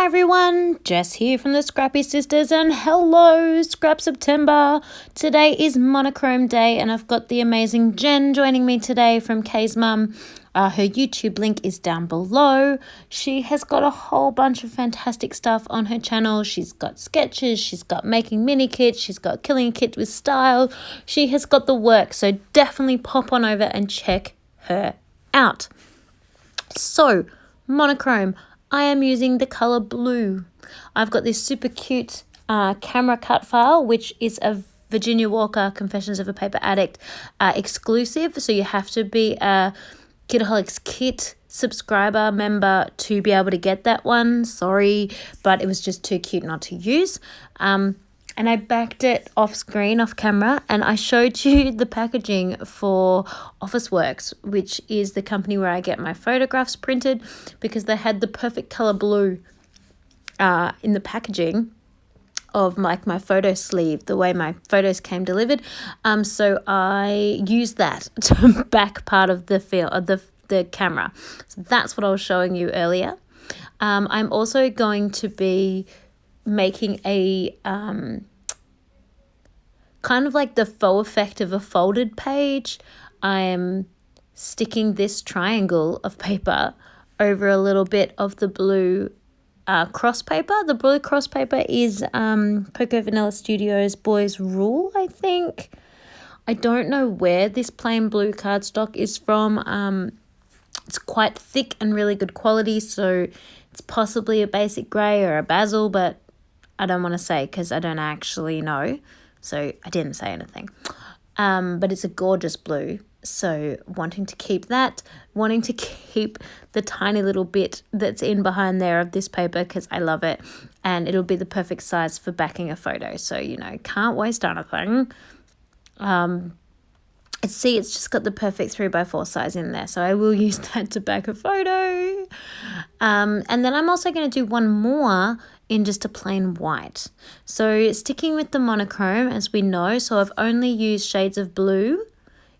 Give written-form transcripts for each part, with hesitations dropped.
Hi everyone, Jess here from the Scrappy Sisters, and hello Scrap September. Today is Monochrome Day and I've got the amazing Jen joining me today from Kay's mum. Her YouTube link is down below. She has got a whole bunch of fantastic stuff on her channel. She's got sketches, she's got making mini kits, she's got killing a kit with style. She has got the work, so definitely pop on over and check her out. So, Monochrome. I am using the color blue. I've got this super cute camera cut file, which is a Virginia Walker Confessions of a Paper Addict exclusive. So you have to be a Kitaholics Kit subscriber member to be able to get that one. Sorry, but it was just too cute not to use. And I backed it off screen, off camera, and I showed you the packaging for Officeworks, which is the company where I get my photographs printed, because they had the perfect color blue in the packaging of like my photo sleeve, the way my photos came delivered. So I used that to back part of the the camera. So that's what I was showing you earlier. I'm also going to be making a kind of like the faux effect of a folded page. I am sticking this triangle of paper over a little bit of the blue cross paper. The blue cross paper is Cocoa Vanilla Studios Boys Rule, I think. I don't know where this plain blue cardstock is from. It's quite thick and really good quality, so it's possibly a basic grey or a basil, but I don't want to say because I don't actually know. So I didn't say anything. But it's a gorgeous blue. So wanting to keep that, wanting to keep the tiny little bit that's in behind there of this paper because I love it. And it'll be the perfect size for backing a photo. So, you know, can't waste anything. See, it's just got the perfect 3x4 size in there. So I will use that to back a photo. And then I'm also going to do one more in just a plain white. So sticking with the monochrome, as we know, so I've only used shades of blue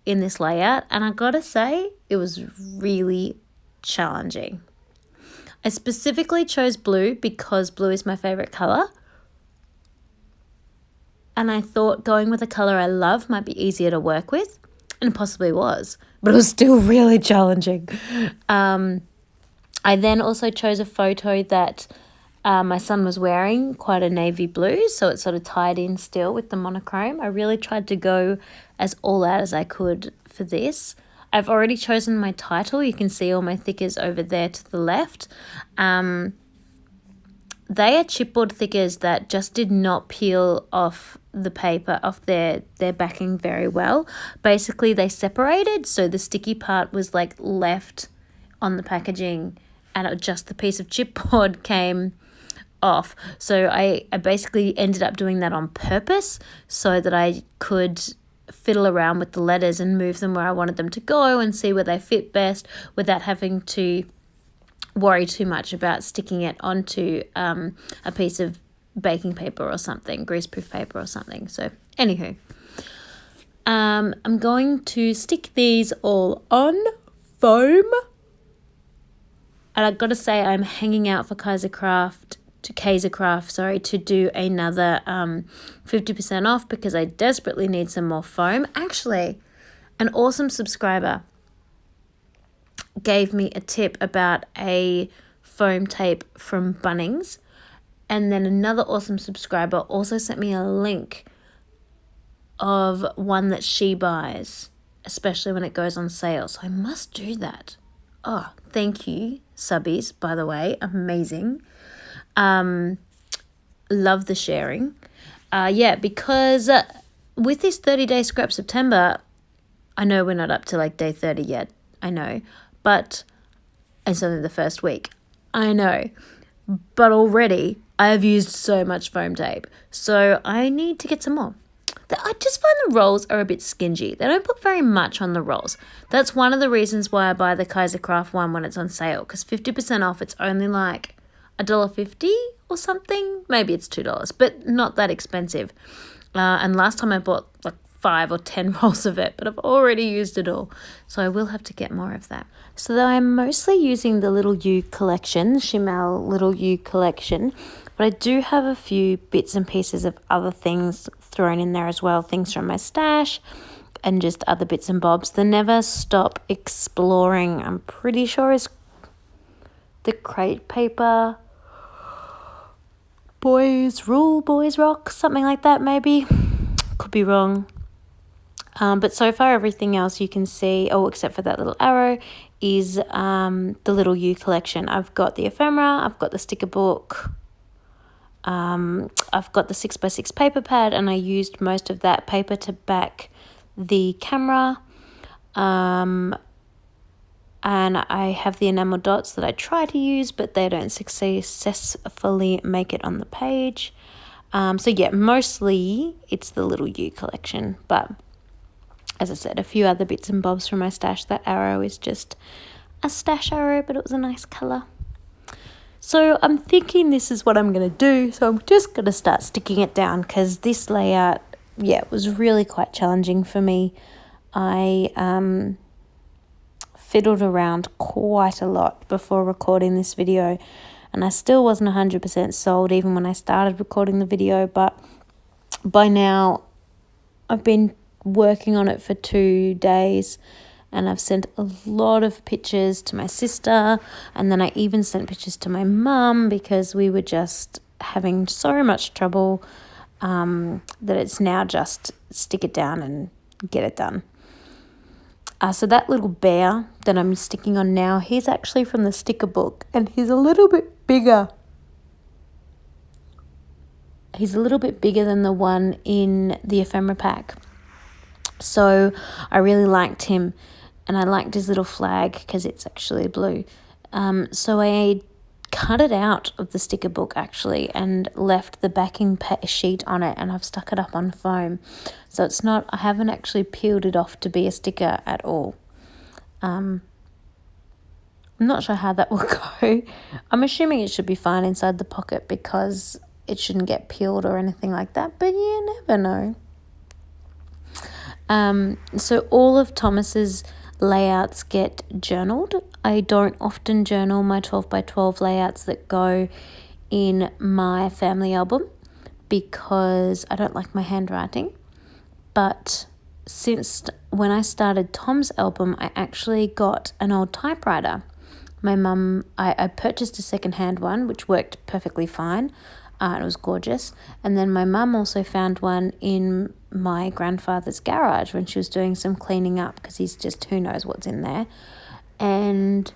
in this layout, and I gotta say it was really challenging. I specifically chose blue because blue is my favorite color, and I thought going with a color I love might be easier to work with, and it possibly was, but it was still really challenging. I then also chose a photo that my son was wearing, quite a navy blue, so it sort of tied in still with the monochrome. I really tried to go as all out as I could for this. I've already chosen my title. You can see all my thickers over there to the left. They are chipboard thickers that just did not peel off the paper, off their backing very well. Basically, they separated, so the sticky part was like left on the packaging and just the piece of chipboard came off. So I basically ended up doing that on purpose so that I could fiddle around with the letters and move them where I wanted them to go and see where they fit best without having to worry too much about sticking it onto a piece of baking paper or something, greaseproof paper or something. So anywho, I'm going to stick these all on foam, and I've got to say I'm hanging out for Kaisercraft to do another 50% off because I desperately need some more foam. Actually, an awesome subscriber gave me a tip about a foam tape from Bunnings, and then another awesome subscriber also sent me a link of one that she buys, especially when it goes on sale. So I must do that. Oh, thank you, subbies, by the way. Amazing. Love the sharing. Because with this 30-day Scrap September, I know we're not up to like day 30 yet, I know, but it's only the first week, I know, but already I have used so much foam tape, so I need to get some more. I just find the rolls are a bit stingy. They don't put very much on the rolls. That's one of the reasons why I buy the Kaisercraft one when it's on sale, because 50% off, it's only like $1.50 or something. Maybe it's $2, but not that expensive. And last time I bought like 5 or 10 rolls of it, but I've already used it all. So I will have to get more of that. So I'm mostly using the Little You collection, Shimel Little You collection, but I do have a few bits and pieces of other things thrown in there as well, things from my stash and just other bits and bobs. The Never Stop Exploring, I'm pretty sure is the crate paper. Boys Rule, Boys Rock, something like that maybe. Could be wrong. But so far everything else you can see, except for that little arrow, is the Little You collection. I've got the ephemera, I've got the sticker book, I've got the 6x6 paper pad, and I used most of that paper to back the camera. And I have the enamel dots that I try to use, but they don't successfully make it on the page. So yeah, mostly it's the Little You collection, but as I said, a few other bits and bobs from my stash. That arrow is just a stash arrow, but it was a nice colour. So I'm thinking this is what I'm going to do. So I'm just going to start sticking it down because this layout, was really quite challenging for me. I fiddled around quite a lot before recording this video, and I still wasn't 100% sold even when I started recording the video, but by now I've been working on it for 2 days and I've sent a lot of pictures to my sister, and then I even sent pictures to my mum because we were just having so much trouble that it's now just stick it down and get it done. So that little bear that I'm sticking on now, he's actually from the sticker book, and he's a little bit bigger. He's a little bit bigger than the one in the ephemera pack. So I really liked him, and I liked his little flag because it's actually blue. So I cut it out of the sticker book actually and left the backing sheet on it, and I've stuck it up on foam. So it's not, I haven't actually peeled it off to be a sticker at all. I'm not sure how that will go. I'm assuming it should be fine inside the pocket because it shouldn't get peeled or anything like that, but you never know. So all of Thomas's layouts get journaled. I don't often journal my 12x12 layouts that go in my family album because I don't like my handwriting. But since when I started Tom's album, I actually got an old typewriter. My mum, I purchased a secondhand one, which worked perfectly fine. It was gorgeous. And then my mum also found one in my grandfather's garage when she was doing some cleaning up because he's just, who knows what's in there. And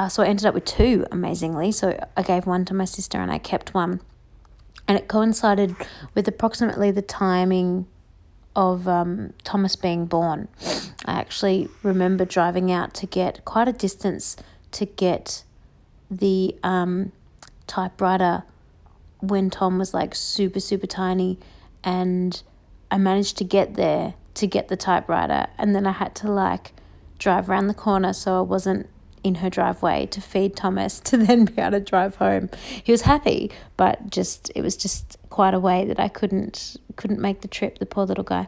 so I ended up with 2, amazingly. So I gave one to my sister and I kept one. And it coincided with approximately the timing of Thomas being born. I actually remember driving out to get quite a distance to get the typewriter when Tom was like super, super tiny, and I managed to get there to get the typewriter, and then I had to like drive around the corner so I wasn't in her driveway to feed Thomas to then be able to drive home. He was happy, but it was just quite a way that I couldn't make the trip, the poor little guy.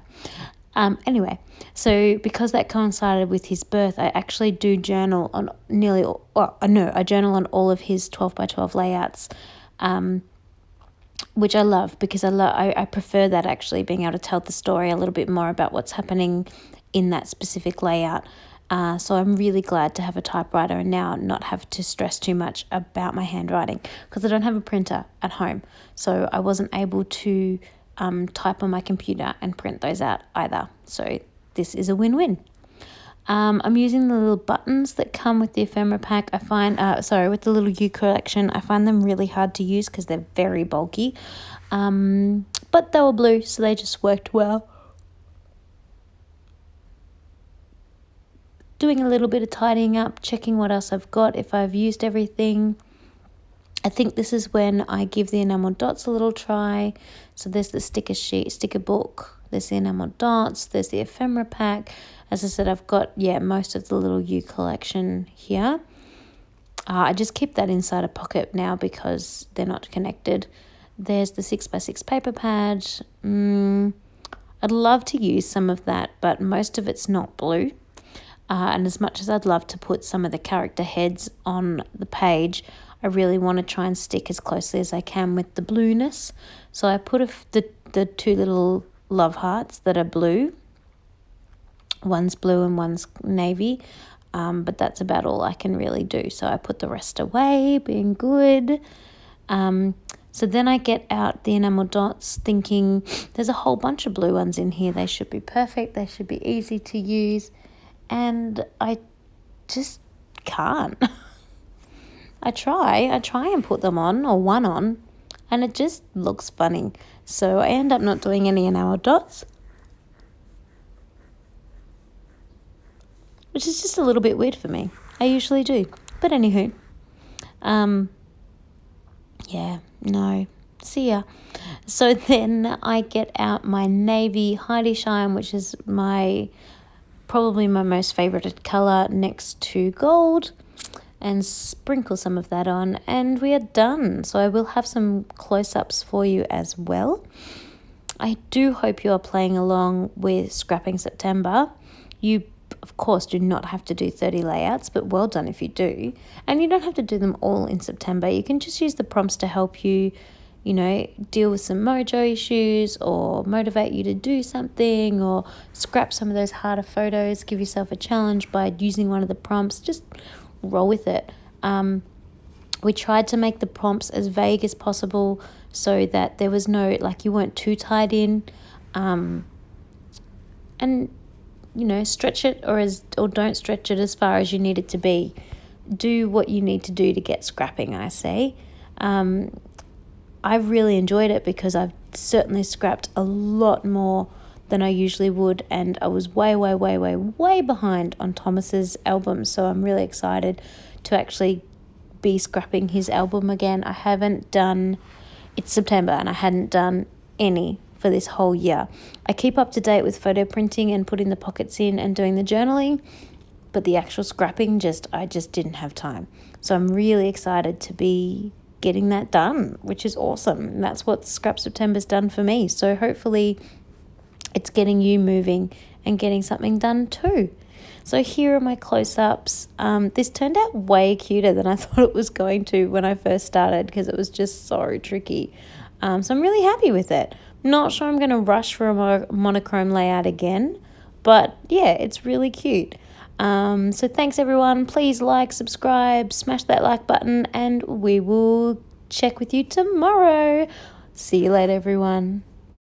Anyway, so because that coincided with his birth, I actually do journal on I journal on all of his 12x12 layouts, which I love because I prefer that, actually, being able to tell the story a little bit more about what's happening in that specific layout. So I'm really glad to have a typewriter and now not have to stress too much about my handwriting because I don't have a printer at home. So I wasn't able to type on my computer and print those out either. So this is a win-win. I'm using the little buttons that come with the ephemera pack. I find, with the Little You collection, I find them really hard to use because they're very bulky. But they were blue, so they just worked well. Doing a little bit of tidying up, checking what else I've got, if I've used everything. I think this is when I give the enamel dots a little try. So there's the sticker book, there's the enamel dots, there's the ephemera pack. As I said, I've got, most of the Little You collection here. I just keep that inside a pocket now because they're not connected. There's the 6x6 paper pad. I'd love to use some of that, but most of it's not blue. And as much as I'd love to put some of the character heads on the page, I really want to try and stick as closely as I can with the blueness. So I put the two little love hearts that are blue. One's blue and one's navy. But that's about all I can really do. So I put the rest away, being good. So then I get out the enamel dots thinking there's a whole bunch of blue ones in here. They should be perfect. They should be easy to use. And I just can't. I try and put them on, or one on, and it just looks funny. So I end up not doing any enamel dots, which is just a little bit weird for me. I usually do. But anywho, yeah, no, see ya. So then I get out my navy Heidi Shine, which is probably my most favorited colour next to gold, and sprinkle some of that on, and we are done. So I will have some close-ups for you as well. I do hope you are playing along with Scrapping September. You, of course, do not have to do 30 layouts, but well done if you do. And you don't have to do them all in September. You can just use the prompts to help you, deal with some mojo issues, or motivate you to do something, or scrap some of those harder photos. Give yourself a challenge by using one of the prompts. Just roll with it. We tried to make the prompts as vague as possible so that there was no, you weren't too tied in. And stretch it or don't stretch it as far as you need it to be. Do what you need to do to get scrapping, I say. I've really enjoyed it because I've certainly scrapped a lot more than I usually would, and I was way behind on Thomas's album, so I'm really excited to actually be scrapping his album again. It's September and I hadn't done any for this whole year. I keep up to date with photo printing and putting the pockets in and doing the journaling, but the actual scrapping I just didn't have time. So I'm really excited to be getting that done, which is awesome. And that's what Scrap September's done for me. So hopefully it's getting you moving and getting something done too. So here are my close-ups. This turned out way cuter than I thought it was going to when I first started, because it was just so tricky. So I'm really happy with it. Not sure I'm going to rush for a monochrome layout again, but yeah, it's really cute. So thanks everyone. Please like, subscribe, smash that like button, and we will check with you tomorrow. See you later, everyone.